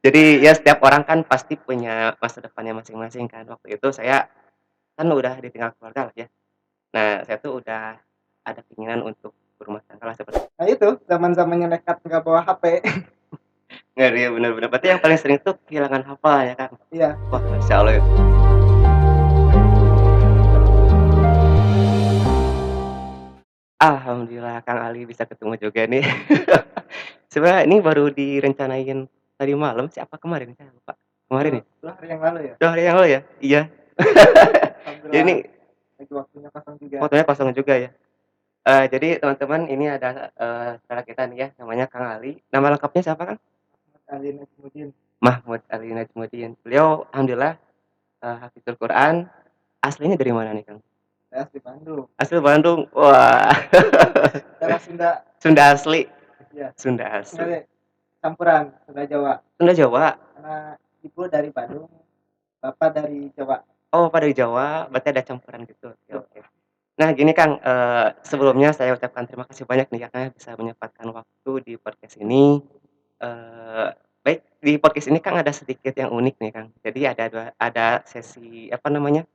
Jadi ya setiap orang kan pasti punya masa depannya masing-masing kan. Waktu itu saya kan udah ditinggal keluarga lah ya. Nah, saya tuh udah ada keinginan untuk berumah tangga lah seperti Nah itu, zaman-zamannya nekat nggak bawa HP. ngeri ya, bener bener. Berarti yang paling sering tuh kehilangan hafal ya, Kang? Iya, Wah, betul. masya Allah itu. Alhamdulillah Kang Ali bisa ketemu juga nih. Sebenarnya ini baru direncanain tadi malam sih, apa kemarin saya lupa. Kemarin ya? 2 hari yang lalu ya? 2 hari yang lalu ya? Iya. Jadi ini Alhamdulillah, lagi waktunya kosong juga. fotonya kosong juga ya. Jadi teman-teman ini ada, saudara kita nih ya, namanya Kang Ali. Nama lengkapnya siapa Kang? Ali Najmuddin. Mahmud Ali Najmuddin. Beliau alhamdulillah, hafizul Quran. Aslinya dari mana nih Kang? Saya asli Bandung. Asli Bandung. Wah. Darah Sunda. Sunda asli. Iya, Sunda nggak asli. deh, campuran Sunda Jawa. Sunda Jawa? Karena ibu dari Bandung, bapak dari Jawa. Oh, Pak dari Jawa, berarti ada campuran gitu. Oke Tuh. oke. Nah gini Kang, sebelumnya saya ucapkan terima kasih banyak nih ya Kang ya, bisa menyempatkan waktu di podcast ini. Baik, di podcast ini Kang ada sedikit yang unik nih Kang. Jadi ada sesi, apa namanya,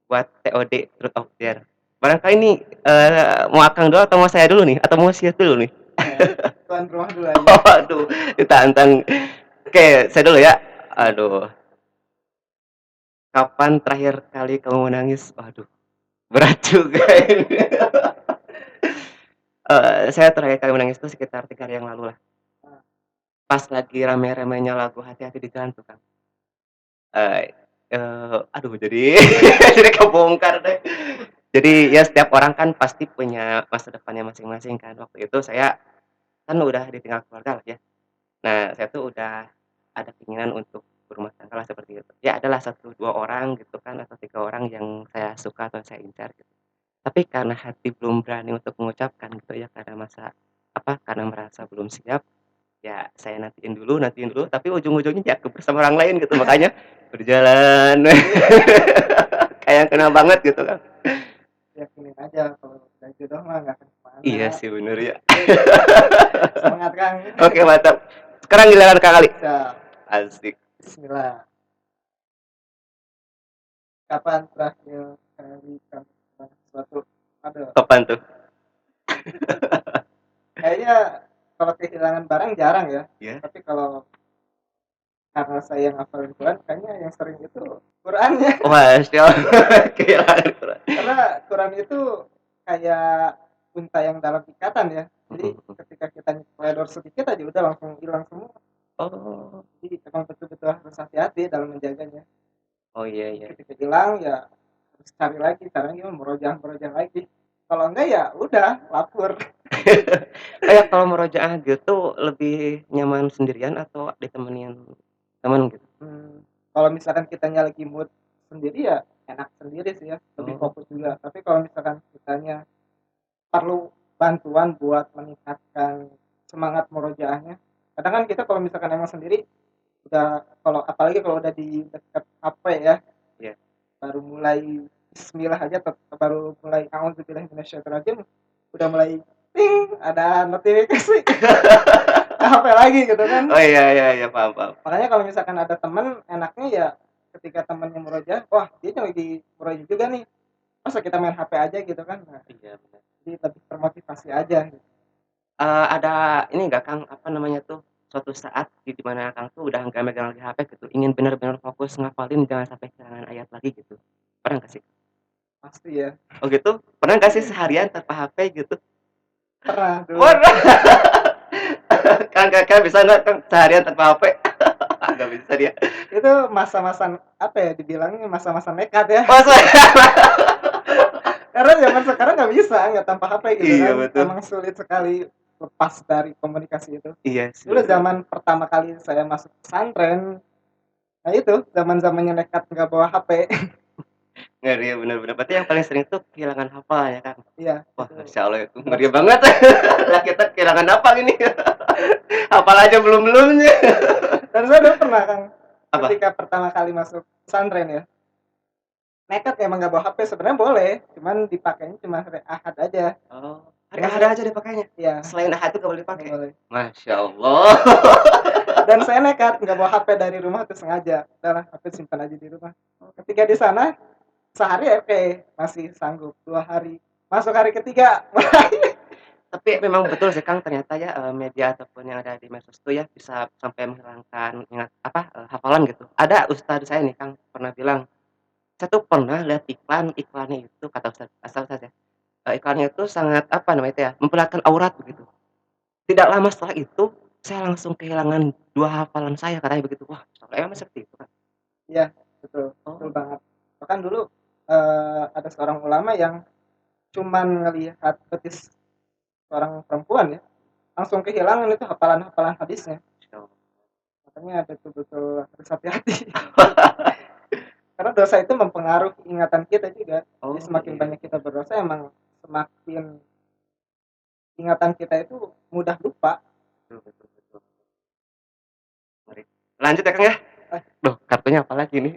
buat TOD, Truth or Dare. Barangkali nih, mau Akang dulu atau mau saya dulu nih? Atau mau Sia dulu nih? Tuan rumah dulu aja. Oh, aduh, ditantang. Oke, saya dulu ya. Aduh, kapan terakhir kali kamu menangis? Waduh, berat juga ini. Saya terakhir kali menangis itu sekitar 3 hari yang lalu lah. Nah, Pas lagi rame-ramenya lagu Hati-Hati di Jalan tuh, Kang. Eee aduh jadi jadi kebongkar deh. Jadi ya setiap orang kan pasti punya masa depannya masing-masing kan. Waktu itu saya kan udah ditinggal keluarga lah ya. Nah, saya tuh udah ada keinginan untuk berumah tangga lah seperti itu. Ya adalah satu 2 orang gitu kan atau 3 orang yang saya suka atau saya incar gitu. Tapi karena hati belum berani untuk mengucapkan gitu ya, karena merasa belum siap, ya saya nantiin dulu, tapi ujung-ujungnya ya bersama orang lain gitu, makanya berjalan kayak kena banget gitu kan. yakinin aja kalau udah jodoh mah nggak akan kemana. Iya sih bener ya. Semangat Kang. Oke mantap. Sekarang giliran Kak Ali. Siap. Asik. Bismillah. Kapan terakhir kali kamu melakukan sesuatu? Ada. Kapan tuh? Kayaknya kalau kehilangan barang jarang ya. Ya. Tapi kalau karena saya ngafalin Quran, kayaknya yang sering itu Qurannya. Wah, siap. Kehilangan Quran. Karena Quran itu kayak unta yang dalam ikatan ya. Jadi Mhm mhm. ketika kita nyeledor sedikit aja udah langsung hilang semua. Oh. Jadi emang betul-betul harus hati-hati dalam menjaganya. Oh iya iya. Ketika hilang ya harus cari lagi, caranya gimana merojang lagi. Kalau enggak ya udah lapor. Kayak kalau murojaah gitu lebih nyaman sendirian atau ditemenin teman gitu? Kalau misalkan kitanya lagi mood sendiri ya enak sendiri sih ya, lebih Oh. fokus juga. Tapi kalau misalkan kitanya perlu bantuan buat meningkatkan semangat murojaahnya, kadang kan kita kalau misalkan emang sendiri udah, kalau apalagi kalau udah di dekat HP ya, Iya. baru mulai bismillah aja baru mulai a'udzubillahi minasyaitonirrajim udah mulai ting ada notifikasi ke HP lagi gitu kan. Oh iya iya iya, paham paham. Makanya kalau misalkan ada temen enaknya ya ketika temennya murojaah, wah dia lagi murojaah juga nih, masa kita main HP aja gitu kan. Nah, Iya bener. jadi lebih termotivasi aja gitu. Ada ini enggak Kang, apa namanya tuh, suatu saat di mana Kang tuh udah nggak megang lagi HP gitu, ingin bener-bener fokus ngapalin jangan sampai kehilangan ayat lagi gitu, pernah nggak sih? Pasti ya. Oh gitu? Pernah nggak sih seharian tanpa HP gitu? Pernah dulu. Pernah. Kakak bisa nggak Kang seharian tanpa HP? Nggak bisa dia. Itu masa-masa apa ya dibilangnya masa-masa nekat ya. Masa? Karena zaman sekarang nggak bisa nggak tanpa HP gitu Iya kan. betul. Emang sulit sekali lepas dari komunikasi itu. Iya sih Dulu bener. zaman pertama kali saya masuk pesantren, nah itu zaman-zamannya nekat nggak bawa HP. Ngeri ya, bener bener. Berarti yang paling sering tuh kehilangan hafal ya Kang? Iya, Wah itu masya Allah itu berat ngeri sekali. banget. Lah kita kehilangan hafal ini. Hafal aja belum-belumnya. Dan saya dulu pernah Kang, Apa? ketika pertama kali masuk pesantren ya, nekat emang nggak bawa HP sebenarnya boleh, cuman dipakainya cuma hari Ahad aja. Oh, hari Karena Ahad saya aja dipakainya? iya, Selain Ahad tuh nggak boleh nggak dipakai? boleh. Masya Allah. Dan saya nekat nggak bawa HP dari rumah tuh sengaja, udahlah HP simpan aja di rumah. Ketika di sana sehari oke, masih sanggup, 2 hari, masuk hari ketiga mulai Tapi memang betul sih Kang, ternyata ya, media ataupun yang ada di medsos itu ya bisa sampai menghilangkan hafalan gitu. Ada ustad saya nih Kang, pernah bilang, "Saya tuh pernah lihat iklannya itu," kata ustad ya, "iklannya itu sangat," apa namanya itu ya, "memperlihatkan aurat," begitu. Tidak lama setelah itu, saya langsung kehilangan 2 hafalan saya, katanya begitu. Wah, emang seperti itu Kang? iya, betul, betul Oh, banget. Bahkan dulu, ada seorang ulama yang cuman ngelihat betis seorang perempuan ya, langsung kehilangan itu hafalan-hafalan hadisnya. Masya Allah. Makanya betul-betul harus hati-hati. Karena dosa itu mempengaruhi ingatan kita juga. Jadi Oh, semakin iya. banyak kita berdosa emang semakin ingatan kita itu mudah lupa. Betul betul betul. Mari. Lanjut ya Kang ya? Eh, Duh, kartunya apalagi nih?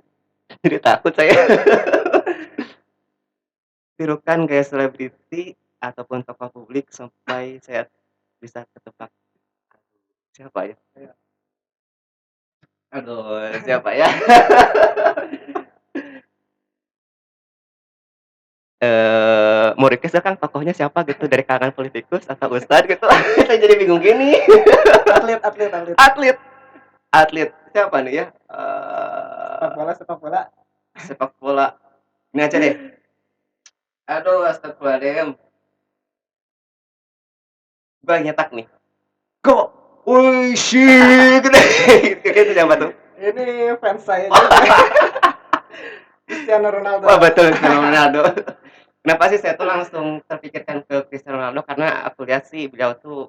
Jadi takut saya. Tirukan gaya selebriti ataupun tokoh publik sampai saya bisa ketebak. Siapa ya? kayak, Aduh, siapa ya? Murid kecil kan tokohnya siapa gitu dari kalangan politikus atau ustad gitu. Saya jadi bingung gini. atlet, atlet, atlet. Atlet, atlet siapa nih ya? Sepak bola. Sepak bola. Ini aja deh. Aduh, astagfirullahaladzim. Gua nyetak nih. Go! Wih, shit! Kayak gitu siapa tuh? Ini fans saya juga. Cristiano Ronaldo. Wah, betul Cristiano Ronaldo. Kenapa sih saya tuh langsung terpikirkan ke Cristiano Ronaldo karena aku lihat sih beliau tuh,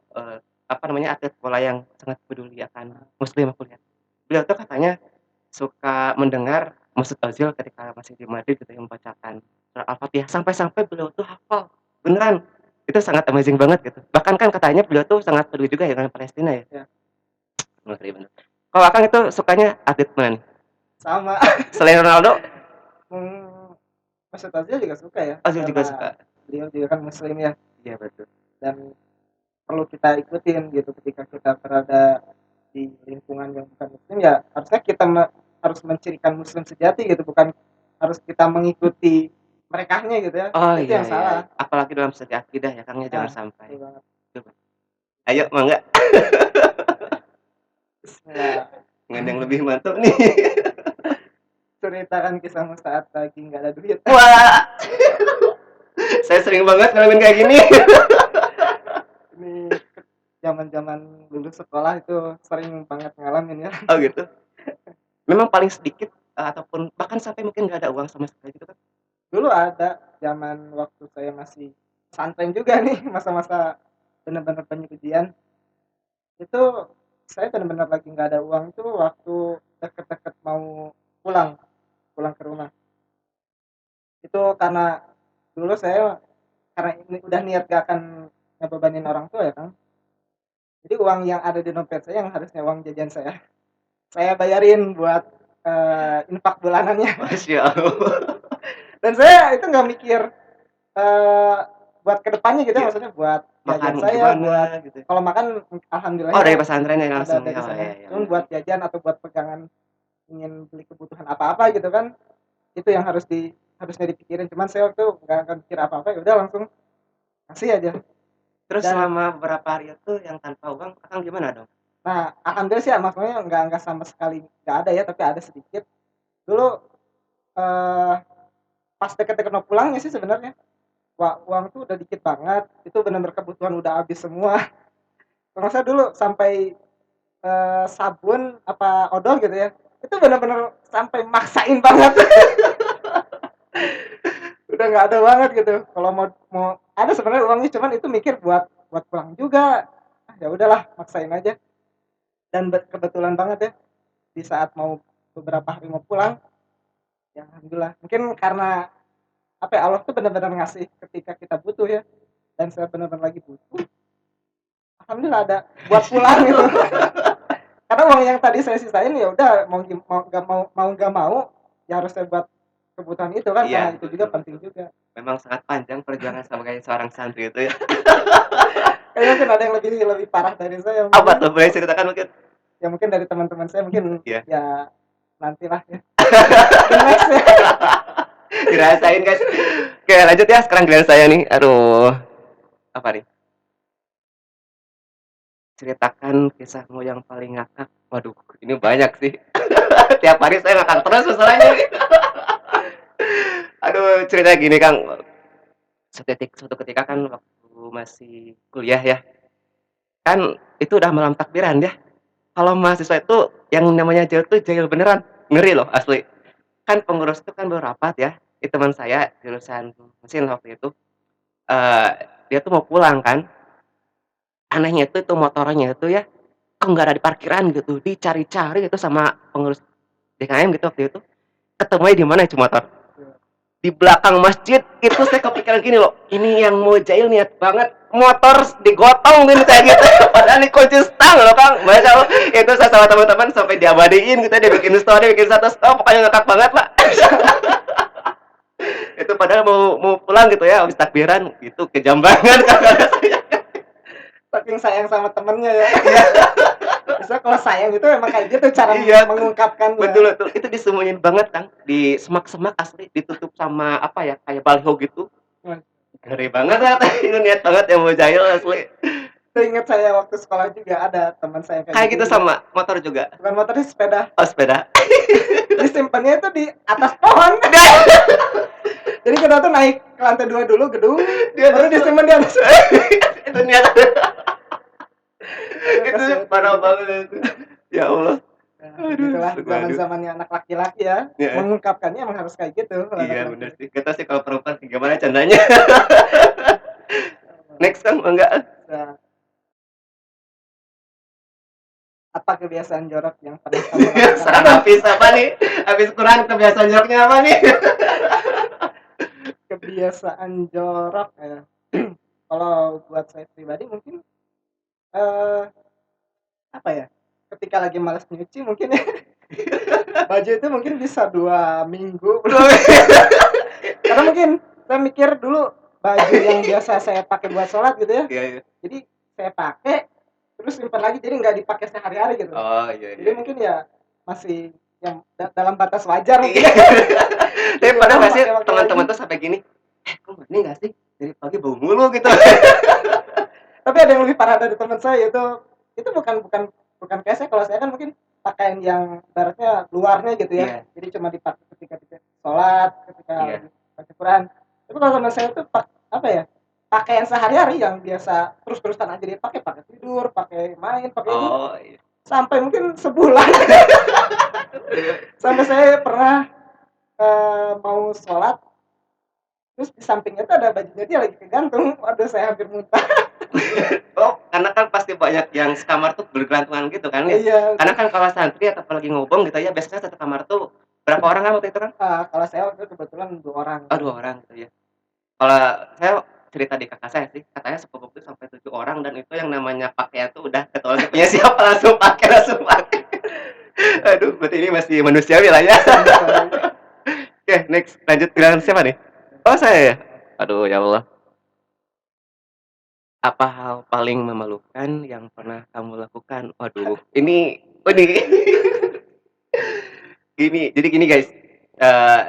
apa namanya, atlet bola yang sangat peduli akan muslim aku lihat. Beliau tuh katanya suka mendengar Mesut Ozil ketika masih di Madrid gitu yang membacakan surat Al-Fatihah, sampai-sampai beliau tuh hafal, beneran. Itu sangat amazing banget gitu. Bahkan kan katanya beliau tuh sangat peduli juga ya dengan Palestina ya? Ya, Ngeri bener. Kalau Akang itu sukanya atlet mana nih? sama. Selain Ronaldo, Hmm, Mesut Ozil juga suka ya, Ozil juga karena suka? beliau juga kan muslim ya, Iya betul. dan perlu kita ikutin gitu ketika kita berada di lingkungan yang bukan muslim ya harusnya kita harus mencirikan muslim sejati gitu, bukan harus kita mengikuti merekanya gitu ya, Oh, itu iya yang iya. salah. Apalagi dalam segi akidah ya, Kang, ya, jangan Nah, sampai. betul banget. Coba. Ayo, mangga. Bismillah. Dengan yang lebih mantap nih. Ceritakan kisahmu saat lagi nggak ada duit. Wah, saya sering banget ngalamin kayak gini. Ini zaman-zaman lulus sekolah itu sering banget ngalamin ya. Oh gitu. Memang paling sedikit ataupun bahkan sampai mungkin nggak ada uang sama sekali gitu kan? Dulu ada zaman waktu saya masih pesantren juga nih, masa-masa benar-benar banyak ujian. Itu saya benar-benar lagi nggak ada uang itu waktu deket-deket mau pulang, pulang ke rumah. Itu karena dulu saya karena ini udah niat gak akan ngebebanin orang tua ya kan. Jadi uang yang ada di dompet saya yang harusnya uang jajan saya bayarin buat infak bulanannya. Masya Allah. Dan saya itu nggak mikir eh, buat kedepannya gitu ya, Iya, maksudnya buat makan jajan saya, gimana buat gitu. kalau makan Oh, dari alhamdulillahnya pesantren ya ada langsung ya. dari Oh, iya sana. iya Cuman benar. buat jajan atau buat pegangan ingin beli kebutuhan apa-apa gitu kan, itu yang harusnya dipikirin. Cuman saya waktu nggak akan pikir apa-apa, ya udah langsung kasih aja. Terus Dan selama beberapa hari itu yang tanpa uang, Akang gimana dong? nah alhamdulillah sih maksudnya nggak sama sekali nggak ada ya, tapi ada sedikit. Dulu eh, pas deket-deket mau pulangnya sih sebenarnya, wah uang tuh udah dikit banget, itu benar-benar kebutuhan udah habis semua. Kalau saya dulu sampai sabun apa odol gitu ya, itu benar-benar sampai maksain banget. Udah nggak ada banget gitu, kalau mau mau ada sebenarnya uangnya, cuman itu mikir buat buat pulang juga. Ah, ya udahlah maksain aja. Dan kebetulan banget ya di saat mau beberapa hari mau pulang, ya alhamdulillah mungkin karena apa ya, Allah tuh benar-benar ngasih ketika kita butuh ya, dan saya benar-benar lagi butuh, alhamdulillah ada buat pulang gitu. Karena uang yang tadi saya sisain ya udah mau nggak mau ya harus saya buat kebutuhan itu kan, Iya, karena itu juga betul penting betul. juga. Memang sangat panjang perjuangan sebagai seorang santri itu ya. Kayaknya mungkin ada yang lebih lebih parah dari saya Apa mungkin. tuh? Boleh ceritakan mungkin? Ya mungkin dari teman-teman saya mungkin Iya. ya nantilah ya. The next ya. Dirasain, guys. Oke, lanjut ya sekarang giliran saya nih. Aduh, apa nih? Ceritakan kisahmu yang paling ngakak. Waduh, ini banyak sih. Tiap hari saya ngakak terus masalahnya nih. Aduh, cerita gini, Kang. Suatu ketika kan waktu masih kuliah ya, kan itu udah malam takbiran ya. Kalau mahasiswa itu yang namanya jahil tuh jahil beneran, ngeri loh asli. Kan pengurus itu kan baru rapat ya, teman saya jurusan mesin waktu itu, eee, dia tuh mau pulang kan, anehnya itu motornya itu ya, kok nggak ada di parkiran gitu, dicari-cari gitu sama pengurus DKM gitu waktu itu, ketemunya di mana itu motor, di belakang masjid. Itu saya kepikiran gini loh, ini yang mau jahil niat banget motor digotong gini kayak gitu. Padahal ini kunci stang loh, Kang, Masya Allah. Itu saya sama teman-teman sampai diabadiin gitu, dia bikin story, bikin status, oh pokoknya ngakak banget lah. Itu padahal mau mau pulang gitu ya, habis takbiran, itu kejam banget kata saya. Saking sayang sama temennya ya. Iya, Bisa kalau sayang itu emang kayak gitu cara iya, mengungkapkannya. betul betul. Itu disembunyiin banget, Kang, di semak-semak asli, ditutup sama apa ya, kayak baliho gitu. Nah, Ngeri banget ya, itu niat banget yang mau jahil asli. itu ingat saya waktu sekolah juga ada teman saya kayak Kayak gitu gitu juga. sama motor juga. Bukan motor sih, sepeda. Oh, sepeda. Disimpannya itu di atas pohon. Jadi kita tuh naik ke lantai 2 dulu gedung, Dia baru tuh disimpan di atas. itu niat. Aduh, Itu kasihan parah itu. banget itu. Ya Allah. Nah, Aduh, begitulah waduh. zaman-zamannya anak laki-laki ya. Ya, Mengungkapkannya emang harus kayak gitu kalau iya anak bener laki-laki. sih. Kita sih kalau perempuan gimana candanya. Next kan enggak? Nah, apa kebiasaan jorok yang pernah kamu lakukan? Serang Aduh, habis apa nih? Habis Quran kebiasaan joroknya apa nih? kebiasaan jorok ya. Kalau buat saya pribadi mungkin eh apa ya? Ketika lagi malas nyuci mungkin ya, baju itu mungkin bisa 2 minggu. Karena mungkin saya mikir dulu baju yang biasa saya pakai buat sholat gitu ya. Iya, iya. Jadi saya pakai terus simpan lagi jadi nggak dipakai sehari-hari gitu. Oh, iya Jadi iya. mungkin ya masih yang dalam batas wajar mungkin. Iya. Tapi Jadi pernah orang nggak sih pakai-pakai lagi. teman-teman tuh sampai gini, kok mandi nggak sih? Dari pagi bau mulu gitu. Tapi ada yang lebih parah dari teman saya itu bukan bukan bukan kayak saya. Kalau saya kan mungkin pakaian yang ibaratnya luarnya gitu ya. Iya, Jadi cuma dipakai ketika sholat, ketika iya. lagi baca Quran. Tapi kalau teman saya itu apa ya? Pakaian sehari-hari yang biasa terus-terusan aja dia pakai, pakai tidur, pakai main, pakai ini Oh, iya. sampai mungkin sebulan. Sampai saya pernah mau sholat terus di sampingnya tuh ada bajunya dia lagi kegantung. Waduh, saya hampir muntah. Oh, karena kan pasti banyak yang sekamar tuh bergelantungan gitu kan ya? Iya, Karena kan kalau santri atau lagi ngobong gitu ya, biasanya satu kamar tuh berapa orang kan waktu itu kan? kalau saya waktu itu kebetulan 2 orang Oh, gitu. 2 orang gitu ya. Kalau saya cerita di kakak saya sih, katanya sepupu tuh sampai 7 orang dan itu yang namanya pakaian tuh udah ketahuan punya siapa langsung pakai langsung pakai. Aduh, berarti ini masih manusiawi lah ya. Oke, next lanjut giliran siapa nih? Oh, saya ya? Aduh, ya Allah. Apa hal paling memalukan yang pernah kamu lakukan? Waduh, ini jadi gini guys,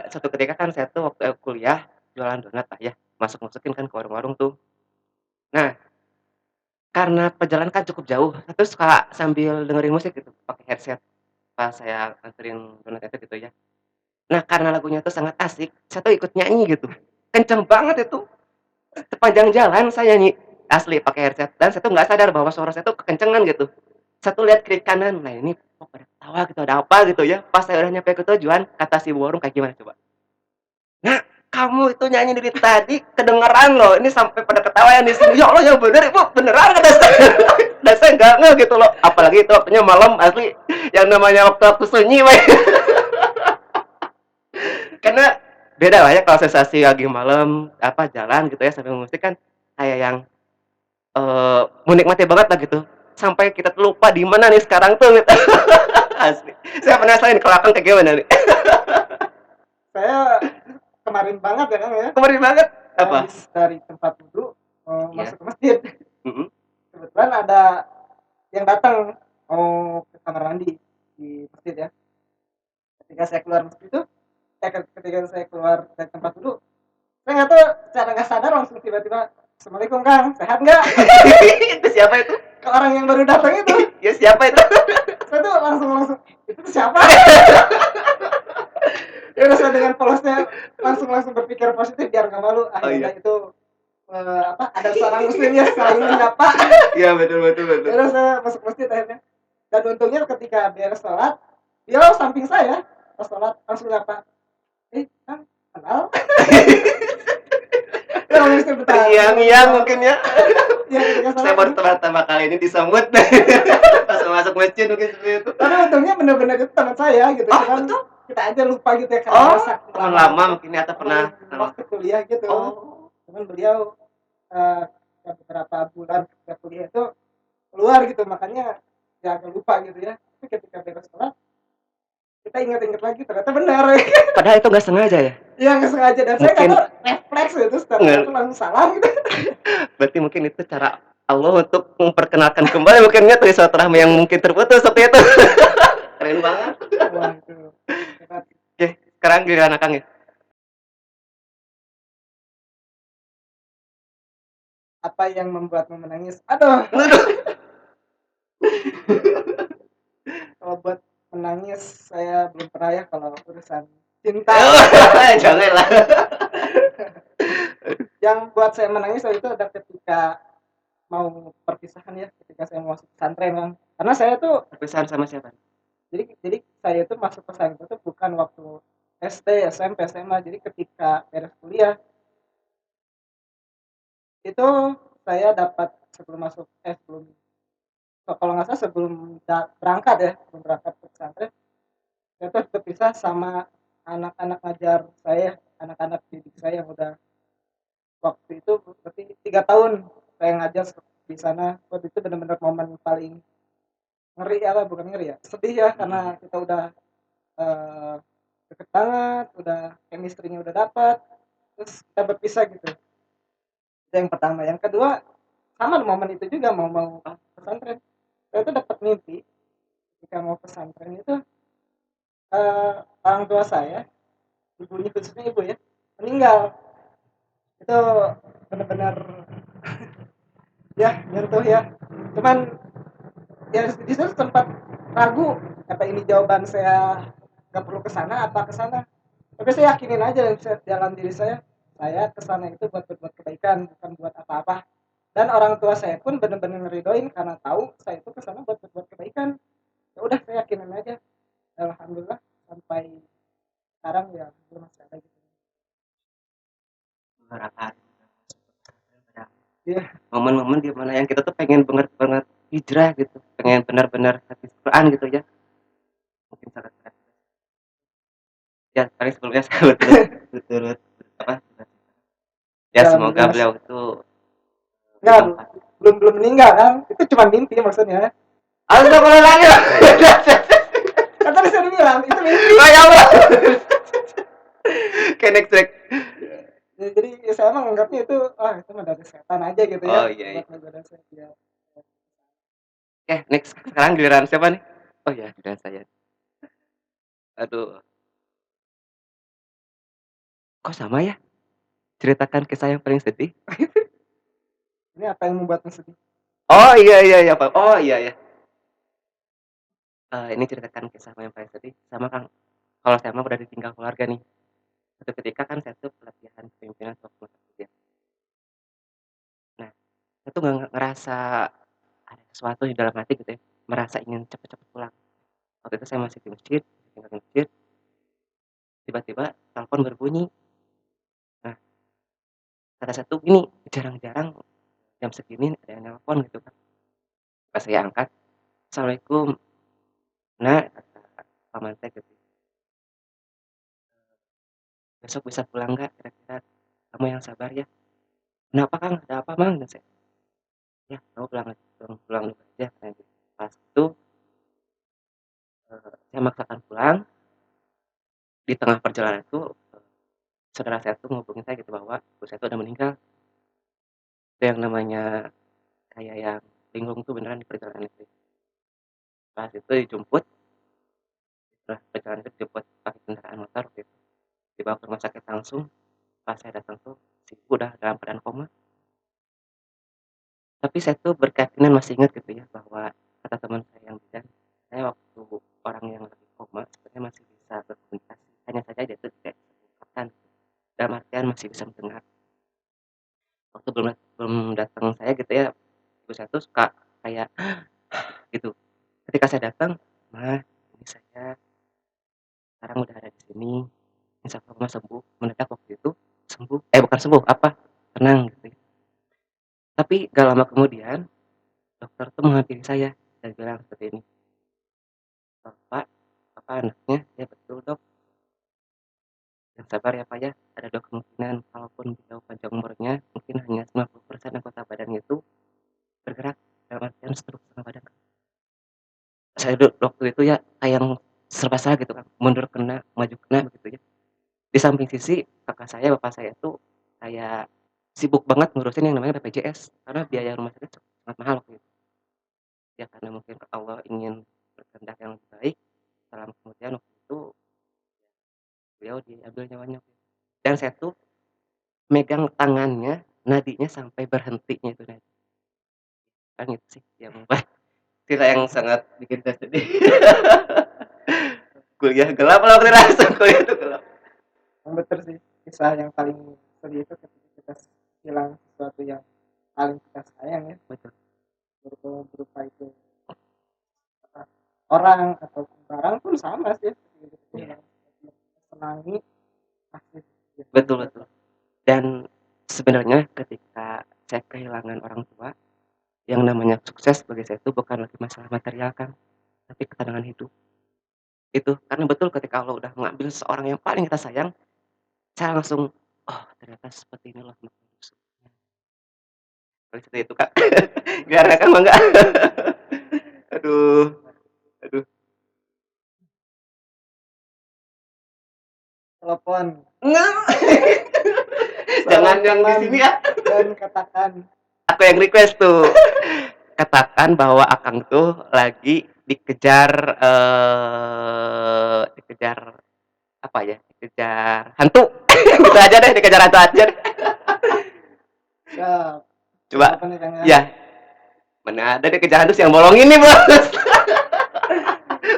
suatu ketika kan saya tuh waktu kuliah jualan donat lah ya, masuk-masukin kan ke warung-warung tuh. Nah, karena perjalanan kan cukup jauh, saya tuh suka sambil dengerin musik gitu, pakai headset pas saya nganterin donat itu gitu ya. Nah, karena lagunya tuh sangat asik, saya tuh ikut nyanyi gitu, kenceng banget itu, sepanjang jalan saya nyanyi, asli pakai headset dan saya tuh nggak sadar bahwa suara saya tuh kekencengan gitu. Saya tuh lihat kiri kanan, nah ini kok pada ketawa gitu, ada apa gitu ya. Pas saya udah nyampe ke tujuan, kata si ibu warung kayak gimana coba? "Nak, kamu itu nyanyi dari tadi kedengeran loh, ini sampai pada ketawa yang di sini." "Ya Allah, yang bener Ibu, beneran," kata saya. Dan saya nggak ngeh gitu loh, apalagi itu waktunya malam asli, yang namanya waktu-waktu sunyi weh. Karena beda lah ya kalau sensasi lagi malam, apa, jalan gitu ya sambil musik kan kayak yang, menikmati banget lah gitu, sampai kita tuh lupa di mana nih sekarang tuh gitu. Asli. Saya penasaran kalau Akang kayak gimana nih? Saya kemarin banget ya Kang ya, Kemarin banget. saya Apa? habis dari tempat wudu Iya. masuk ke masjid. Mhm. Kebetulan ada yang datang mau ke kamar mandi di masjid ya. Ketika saya keluar masjid itu, ketika saya keluar dari tempat duduk, saya nggak tahu secara nggak sadar langsung tiba-tiba, Assalamualaikum Kang, sehat nggak? Itu siapa itu? Ke orang yang baru datang itu, Ya siapa itu? saya tuh langsung itu tuh siapa? Ya udah saya dengan polosnya langsung berpikir positif biar nggak malu. Ah Oh ya iya. udah itu apa ada seorang muslim ya saling menyapa. Iya betul betul Ya betul. udah saya masuk masjid akhirnya. Dan untungnya ketika beres sholat, dia samping saya pas sholat langsung nyapa, kan kenal. Ya langsung bentar. Terngiang-ngiang mungkin ya. Ya ketika Saya sholat baru ini. pertama kali ini disambut pas masuk masjid mungkin seperti itu. Tapi untungnya benar-benar itu teman saya gitu. Oh Cuman betul. kita aja lupa gitu ya karena Oh saking teman lama lama mungkin ya atau pernah kenal. waktu kuliah gitu. Oh Cuman beliau eh, beberapa bulan ketika kuliah itu keluar gitu makanya ya agak lupa gitu ya. Tapi ketika beres sholat kita ingat-ingat lagi ternyata benar. padahal itu nggak sengaja ya. Iya nggak sengaja dan saya Mungkin karena refleks gitu setelah nggak, itu langsung salam gitu. berarti mungkin itu cara Allah untuk memperkenalkan kembali mungkinnya tuh silaturahmi yang mungkin terputus seperti itu. Keren banget. Wah itu hebat. Oke, sekarang giliran Akang ya. Apa yang membuatmu menangis? Aduh, kalau buat menangis saya belum pernah ya kalau urusan cinta. Jangan lah. Yang buat saya menangis waktu itu ada ketika mau perpisahan ya, ketika saya mau masuk pesantren Bang. Karena saya tuh Perpisahan sama siapa? jadi saya tuh masuk pesantren itu bukan waktu SD, SMP, SMA. Jadi ketika beres kuliah itu saya dapat sebelum masuk sebelum kalau nggak salah sebelum berangkat ya, sebelum berangkat ke pesantren, saya tuh berpisah sama anak-anak ngajar saya, anak-anak didik saya yang udah waktu itu berarti 3 tahun saya ngajar di sana. Waktu itu benar-benar momen paling ngeri ya lah, bukan ngeri ya, sedih ya karena kita udah eh, deket banget, udah chemistry-nya udah dapat, terus kita berpisah gitu. Itu yang pertama. Yang kedua sama momen itu juga mau pesantren. Saya tuh dapat mimpi ketika mau pesantren itu eh, orang tua saya, ibunya khususnya ibu ya, meninggal. Itu benar-benar ya nyentuh ya. Cuman ya di situ sempat ragu kata ini jawaban saya nggak perlu ke sana apa ke sana. Tapi saya yakinin aja dalam diri saya ke sana itu buat berbuat kebaikan bukan buat apa-apa. Dan orang tua saya pun benar-benar ngeridoin karena tahu saya itu ke sana buat berbuat kebaikan. Ya udah saya yakinin aja. Alhamdulillah sampai sekarang ya belum masih ada gitu. Harapan. Iya, Momen-momen di mana yang kita tuh pengen banget hijrah gitu, pengen benar-benar hadis Quran gitu ya. Mungkin sangat berat. Ya, paling sebelumnya saya berturut apa? Ya ya semoga alhamdulillah. beliau itu Enggak, ditempatkan. belum meninggal kan? Itu cuma mimpi maksudnya. Astagfirullahaladzim. Kan tadi saya bilang itu mimpi. Oh ya Allah. Oke, next track. Ya, jadi ya saya emang anggapnya itu mah dari setan aja gitu ya Oh iya, iya. buat ngegoda saya ya. Oke, next. Sekarang giliran siapa nih? Oh ya, giliran saya. Aduh, kok sama ya? Ceritakan kisah yang paling sedih. Ini apa yang membuatmu sedih? Oh iya iya iya Pak. Oh iya iya. Ini ceritakan kisah yang paling sedih sama Kang. Kalau saya mah udah ditinggal keluarga nih. Suatu ketika kan saya tuh pelatihan kepemimpinan waktu masa kuliah. Nah, saya tuh nggak ngerasa ada sesuatu di dalam hati gitu ya. Merasa ingin cepet-cepet pulang. Waktu itu saya masih di masjid, tinggal di masjid. Tiba-tiba telepon berbunyi. Nah, kata saya tuh gini, jarang-jarang jam segini ada yang nelpon gitu kan. Pas saya angkat, Assalamualaikum. Nah, kata paman saya gitu. Besok bisa pulang nggak kira-kira? Kamu yang sabar ya. Kenapa Kang? Ada apa Mang? Dan saya, ya kamu pulang dulu aja. Nah, gitu. Pas itu saya maksakan pulang. Di tengah perjalanan itu saudara saya tuh ngubungin saya gitu bahwa ibu saya tuh udah meninggal. Itu yang namanya kayak yang bingung tuh beneran di perjalanan itu. Pas itu dijemput, setelah perjalanan itu dijemput pakai kendaraan motor gitu, dibawa ke rumah sakit langsung. Pas saya datang tuh, si ibu udah dalam keadaan koma, tapi saya tuh berkeyakinan masih ingat gitu ya, bahwa kata teman saya yang bidan, saya waktu orang yang lagi koma sebenarnya masih bisa berkomunikasi, hanya saja dia tuh tidak bisa mengungkapkan, dalam artian masih bisa mendengar. Waktu belum belum datang saya gitu ya, ibu saya tuh suka kayak gitu. Ketika saya datang, "Mah, ini saya sekarang udah ada di sini, insya Allah Mah sembuh." Mendadak waktu itu sembuh, bukan sembuh, apa, tenang gitu ya. Tapi gak lama kemudian, dokter tuh menghampiri saya dan bilang seperti ini, "Bapak, Bapak anaknya?" "Ya betul Dok, yang sabar ya Pak ya, ada 2 kemungkinan, kalaupun beliau panjang umurnya, mungkin hanya 50% anggota badannya itu bergerak, dalam artian stroke setengah badan." Saya waktu itu ya kayak yang serba salah gitu kan, mundur kena, maju kena begitu ya. Di samping sisi kakak saya, bapak saya tuh kayak sibuk banget ngurusin yang namanya BPJS, karena biaya rumah sakit sangat mahal waktu itu. Ya karena mungkin Allah ingin berkehendak yang lebih baik, dalam kemudian waktu itu beliau diambil nyawanya. Dan saya tuh megang tangannya, nadinya sampai berhentinya itu nadi. Kan itu sih yang membuat cerita yang sangat bikin saya sedih. Kuliah gelap lah waktu langsung kuliah itu gelap. Yang betul sih, kisah yang paling sedih itu ketika kita hilang sesuatu yang paling kita sayang ya, Betul. berupa itu orang atau barang pun sama sih, ketika kita Iya, hilang sesuatu yang kita senangi pasti biasanya betul berat. betul. Dan sebenarnya ketika saya kehilangan orang tua, yang namanya sukses bagi saya itu bukan lagi masalah material kan, tapi ketenangan hidup. Itu, karena betul ketika Allah udah mengambil seseorang yang paling kita sayang, saya langsung, "Oh ternyata seperti inilah makna hidup sebenarnya." Paling seperti itu Kak. Biar Kakak mah enggak. Aduh aduh. Telepon, Jangan seorang yang di teman, sini ya. dan katakan, Aku yang request tuh. Katakan bahwa Akang tuh lagi dikejar, dikejar apa ya, dikejar hantu. Gitu aja deh, dikejar hantu aja deh. siap, Coba, apa nih Kang ya? ya, mana ada dikejar hantu yang bolongin nih bos.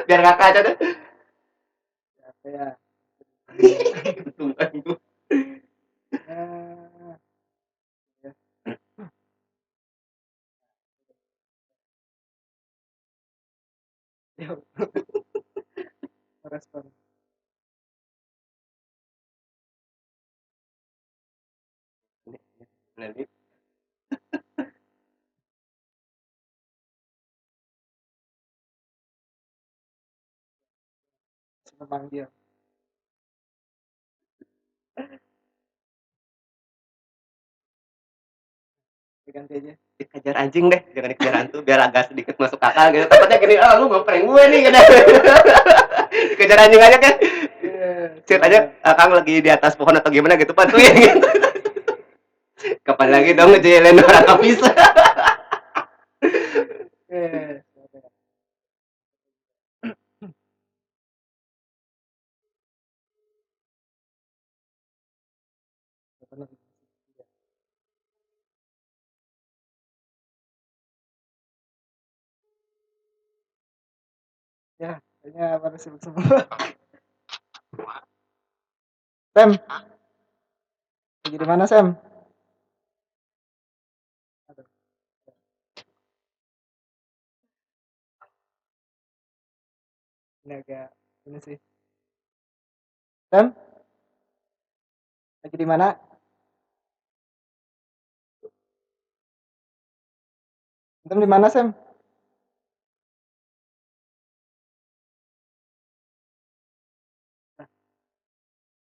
Biar Kakak aja deh. Siapa ya? Tunggu. Eh, ya, ya, respon. Nanti Memanggil. Diganti aja. dikejar anjing deh, jangan dikejar hantu biar agak sedikit masuk akal gitu. Takutnya gini, ah lu ngeprank gue nih gitu. Dikejar anjing aja kan. Iya, Ceritanya siap. Akang lagi di atas pohon atau gimana gitu bantuin gitu. Kapan lagi dong ngejailin orang kapisa. Oke, siap ya. Bener. Ya, kayaknya pada sibuk semua. Sam, lagi di mana Sam? Aduh, ini agak ini sih. Sam, lagi di mana? Sam di mana Sam? Nah,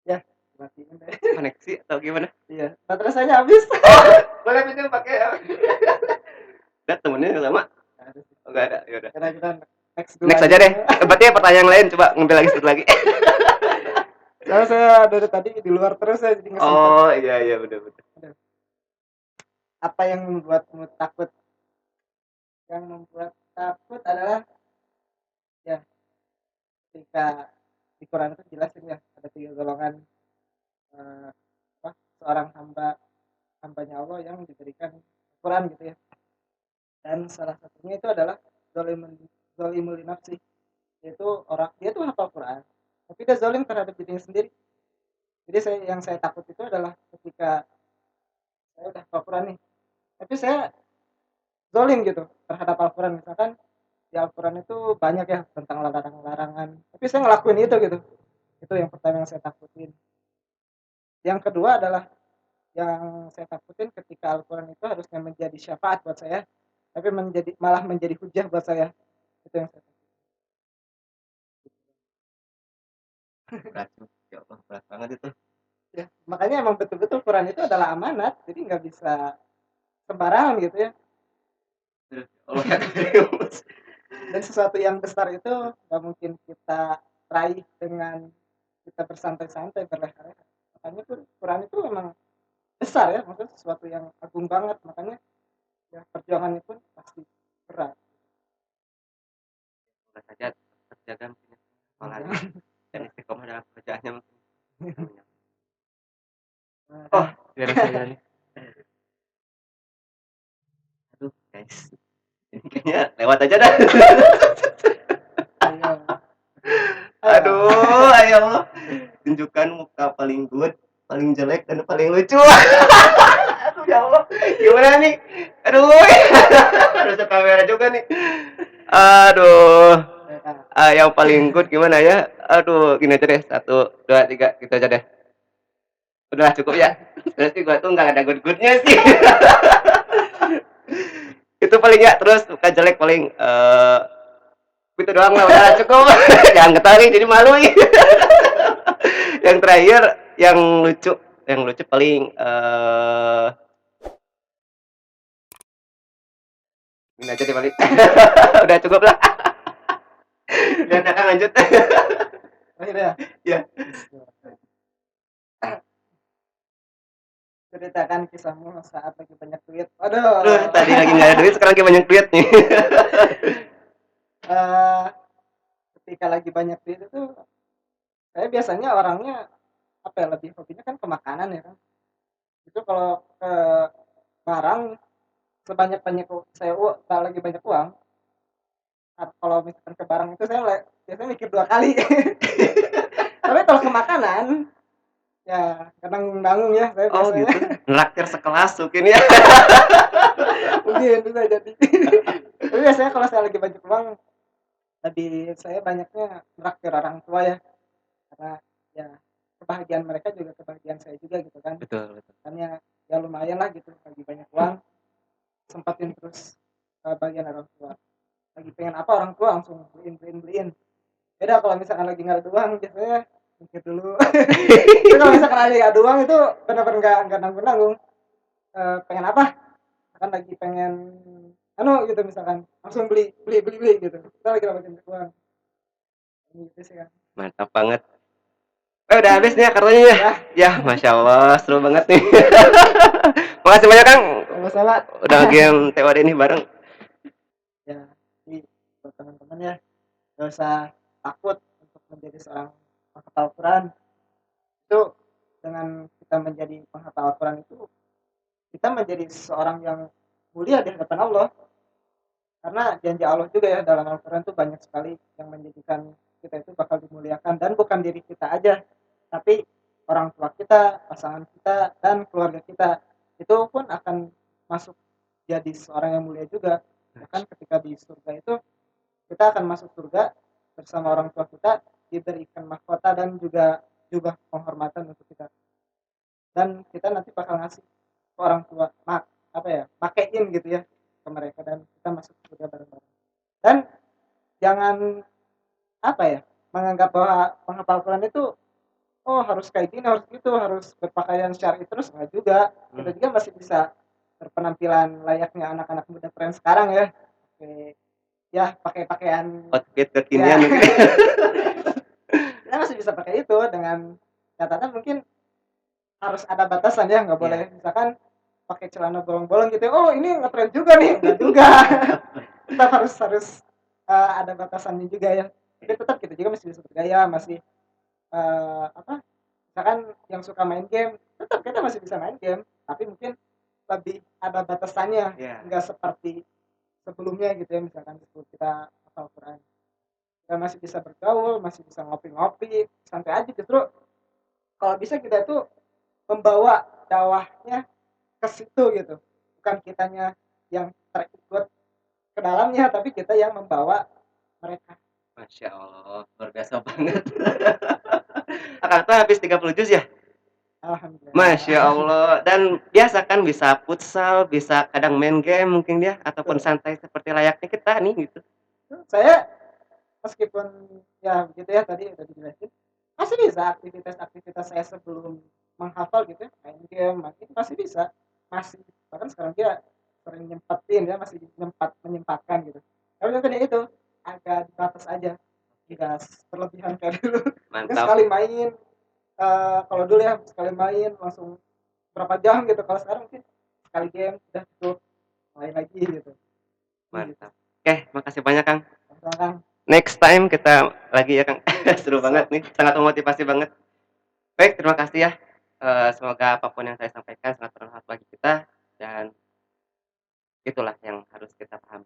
ya, matiin deh. Koneksi atau gimana? Iya, baterai saya habis. Oh, boleh pinjam pakai ya. Udah temennya lama? Ada sih. Oh, enggak ada. Ya udah. Karena kita next dulu Next aja. aja deh. Berarti pertanyaan lain coba ngambil lagi satu lagi. Soalnya saya dari tadi di luar terus saya jadi nggak sempat. Oh, iya iya benar benar. Aduh, apa yang membuatmu takut? Yang membuat takut adalah ketika di Quran itu jelasin ya ada 3 golongan, eee, apa, seorang hambanya Allah yang diberikan Quran gitu ya. Dan salah satunya itu adalah zalimun zalimul li nafsi, yaitu orang dia tuh hafal Quran, tapi dia zalim terhadap dirinya sendiri. Jadi yang saya takut itu adalah ketika saya udah hafal Quran nih, tapi saya zalim gitu terhadap Al-Quran. Misalkan di Al-Quran itu banyak ya tentang larangan-larangan, tapi saya ngelakuin itu gitu. Itu yang pertama yang saya takutin. Yang kedua adalah yang saya takutin ketika Al-Quran itu harusnya menjadi syafaat buat saya, tapi malah menjadi hujah buat saya. Itu yang saya takutin. Berat tuh, ya Allah berat banget itu. Ya, makanya emang betul-betul Quran itu adalah amanat, jadi nggak bisa sembarangan gitu ya. Aduh, ya Allah ya Karimus. Dan sesuatu yang besar itu nggak mungkin kita raih dengan kita bersantai-santai berleha-leha. Makanya tuh Quran itu memang besar ya, maksudnya sesuatu yang agung banget. Makanya ya perjuangannya pun pasti berat. Semoga saja tetap terjaga mungkin ya hafalannya dan istiqomah dalam pekerjaannya mungkin. Amin ya. Oh, Dan giliran saya nih. Aduh, guys. Ini kayaknya lewat aja dah. ayo, Aduh, ayo tunjukkan muka paling good, paling jelek dan paling lucu. Aduh ya Allah, gimana nih? Aduh, harusnya kamera juga nih. Aduh, yang paling good gimana ya? Aduh, gini aja deh, 1, 2, 3, gitu aja deh. Udah cukup ya. Berarti gua tuh nggak ada good-goodnya sih. Itu paling ya, terus muka jelek paling itu doang lah, udah cukup. Jangan ketarik jadi malu. Yang terakhir yang lucu paling ini aja deh paling. Udah cukup lah. Biar akan lanjut. terakhir ya. Ya. Ceritakan kisahmu saat lagi banyak duit. Aduh, Aduh. tadi lagi nggak ada duit, sekarang lagi banyak duit nih. Eh, ketika lagi banyak duit itu saya biasanya orangnya apa ya, lebih hobinya kan ke makanan ya kan. Itu kalau ke barang sebanyak-banyak saya kalau lagi banyak uang, kalau misalkan ke barang itu saya biasanya mikir 2 kali. Tapi kalau ke makanan ya nanggung-nanggung ya saya Oh biasanya. gitu, nraktir sekelas mungkin ya. Mungkin bisa jadi. Tapi biasanya kalau saya lagi banyak uang, saya banyaknya nraktir orang tua ya, karena ya kebahagiaan mereka juga kebahagiaan saya juga gitu kan. Betul, betul. Makanya ya lumayan lah gitu, lagi banyak uang sempatin terus bagian orang tua. Lagi pengen apa orang tua langsung beliin. Beda kalau misalkan lagi nggak ada uang biasanya mikir dulu. Tapi kalau misalkan lagi ada uang itu benar-benar nggak nanggung-nanggung. Pengen apa? Kan lagi pengen gitu misalkan langsung beli gitu. Kita lagi dapetin uang. Gitu sih kan. Mantap banget. Udah habis nih ya kartunya ya. Ya, Ya, Masya Allah, seru banget nih. Makasih banyak Kang, sama-sama. udah game TOD ini bareng. Ya, jadi buat teman-teman ya, gak usah takut untuk menjadi seorang penghafal Quran. Itu dengan kita menjadi penghafal Quran itu kita menjadi seorang yang mulia di hadapan Allah, karena janji Allah juga ya dalam Al-Quran itu banyak sekali yang menjadikan kita itu bakal dimuliakan, dan bukan diri kita aja tapi orang tua kita, pasangan kita, dan keluarga kita itu pun akan masuk jadi seorang yang mulia juga. Bahkan ketika di surga itu kita akan masuk surga bersama orang tua kita, diberikan mahkota dan juga jubah penghormatan untuk kita, dan kita nanti bakal ngasih ke orang tua pakein gitu ya ke mereka, dan kita masuk surga bareng-bareng. Dan jangan menganggap bahwa penghafal Quran itu harus kayak gini, harus gitu, harus berpakaian syar'i terus, enggak juga. Kita juga masih bisa berpenampilan layaknya anak-anak muda tren sekarang ya. Oke, ya pakai pakaian Outfit ya. kekinian mungkin. Kita masih bisa pakai itu, dengan catatan mungkin harus ada batasan ya, nggak boleh misalkan pakai celana bolong-bolong gitu. Oh, ini ngetren juga nih, enggak juga. Tetap harus ada batasannya juga ya. Tapi tetap kita juga masih bisa bergaya, masih, apa, misalkan yang suka main game, tetap kita masih bisa main game, tapi mungkin lebih ada batasannya, Iya, nggak seperti sebelumnya gitu ya, misalkan sebelum kita hafal Quran. Kita masih bisa bergaul, masih bisa ngopi-ngopi, santai aja, justru kalau bisa kita tuh membawa dakwahnya ke situ gitu, bukan kitanya yang terikut ke dalamnya, tapi kita yang membawa mereka. Masya Allah, luar biasa banget. Akang tuh habis 30 juz ya? Masya Alhamdulillah. Allah, dan biasa kan bisa futsal, bisa kadang main game mungkin ya, ataupun Betul. santai seperti layaknya kita nih gitu. Saya meskipun ya begitu ya, tadi udah dijelasin, masih bisa aktivitas-aktivitas saya sebelum menghafal gitu ya, main game, itu masih bisa, masih, bahkan sekarang dia sering nyempetin ya, masih menyempatkan gitu. Tapi mungkin ya itu agak dibatas aja, nggak berlebihan kayak dulu. Mungkin Mantap, sekali main, kalau dulu ya sekali main langsung berapa jam gitu, kalau sekarang mungkin sekali game udah cukup, main lagi gitu. Gitu. mantap. Oke, makasih banyak Kang. Sama-sama, Kang. Next time kita lagi ya Kang. Seru banget Siap. nih, sangat memotivasi banget. Baik, terima kasih ya. Semoga apapun yang saya sampaikan sangat bermanfaat bagi kita dan itulah yang harus kita pahami.